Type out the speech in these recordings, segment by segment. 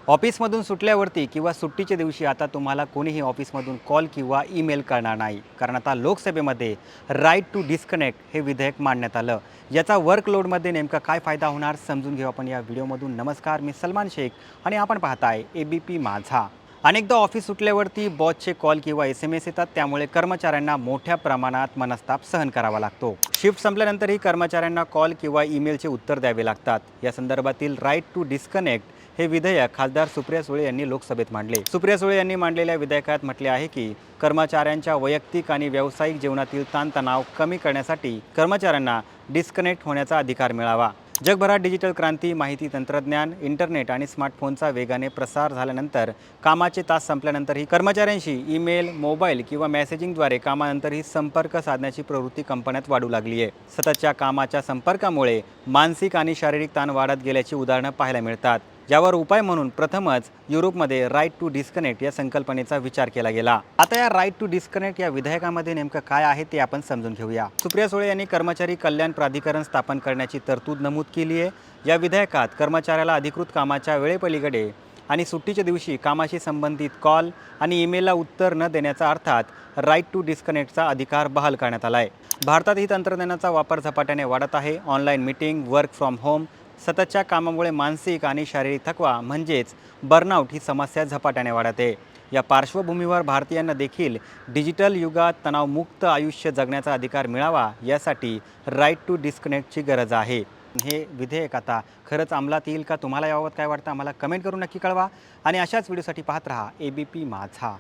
ऑफिसमधून सुटल्यावरती किंवा सुट्टीच्या दिवशी आता तुम्हाला कोणीही ऑफिसमधून कॉल किंवा ईमेल करणार नाही, कारण आता लोकसभेमध्ये राईट टू डिस्कनेक्ट हे विधेयक मांडण्यात आलं। याचा वर्कलोडमध्ये नेमका काय फायदा होणार समजून घेऊ आपण या व्हिडिओमधून। नमस्कार, मी सलमान शेख आणि आपण पाहताय एबीपी माझा। अनेकदा ऑफिस सुटल्यावरती बॉसचे कॉल किंवा SMS येतात, त्यामुळे कर्मचाऱ्यांना मोठ्या प्रमाणात मनस्ताप सहन करावा लागतो। शिफ्ट संपल्यानंतरही कर्मचाऱ्यांना कॉल किंवा ईमेलचे उत्तर द्यावे लागतात। या संदर्भातील राईट टू डिस्कनेक्ट हे विधेयक खासदार सुप्रिया सुळे यांनी लोकसभेत मांडले। सुप्रिया सुळे यांनी मांडलेल्या विधेयकात म्हटले आहे की कर्मचाऱ्यांच्या वैयक्तिक आणि व्यावसायिक जीवनातील ताणतणाव कमी करण्यासाठी कर्मचाऱ्यांना डिस्कनेक्ट होण्याचा अधिकार मिळावा। जगभरात डिजिटल क्रांती, माहिती तंत्रज्ञान, इंटरनेट आणि स्मार्टफोनचा वेगाने प्रसार झाल्यानंतर कामाचे तास संपल्यानंतरही कर्मचाऱ्यांशी ईमेल, मोबाईल किंवा मेसेजिंगद्वारे कामानंतरही संपर्क साधण्याची प्रवृत्ती कंपन्यात वाढू लागली आहे। सततच्या कामाच्या संपर्कामुळे मानसिक आणि शारीरिक ताण वाढत गेल्याची उदाहरणं पाहायला मिळतात। यावर उपाय म्हणून प्रथमच युरोपमध्ये राईट टू डिस्कनेक्ट या संकल्पनेचा विचार केला गेला। आता या राईट टू डिस्कनेक्ट या विधेयकामध्ये नेमकं काय आहे ते आपण समजून घेऊया। सुप्रिया सुळे यांनी कर्मचारी कल्याण प्राधिकरण स्थापन करण्याची तरतूद नमूद केली आहे। या विधेयकात कर्मचाऱ्याला अधिकृत कामाच्या वेळेपलीकडे आणि सुट्टीच्या दिवशी कामाशी संबंधित कॉल आणि ईमेलला उत्तर न देण्याचा अर्थात राईट टू डिस्कनेक्टचा अधिकार बहाल करण्यात आला आहे। भारतात ही तंत्रज्ञानाचा वापर झपाट्याने वाढत आहे। Online meeting, work from home, सततच्या कामामुळे मानसिक आणि शारीरिक थकवा म्हणजेच बर्नआउट ही समस्या झपाट्याने वाढते। या पार्श्वभूमीवर भारतीयांना देखील डिजिटल युगात तणावमुक्त आयुष्य जगण्याचा अधिकार मिळावा, यासाठी राईट टू डिस्कनेक्टची गरज आहे। हे विधेयक आता खरंच अंमलात येईल का? तुम्हाला याबाबत काय वाटतं? आम्हाला कमेंट करून नक्की कळवा आणि अशाच व्हिडिओसाठी पाहत रहा एबीपी माझा।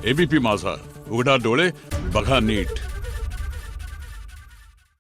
एबीपी माझा, उघडा डोळे बघा नीट।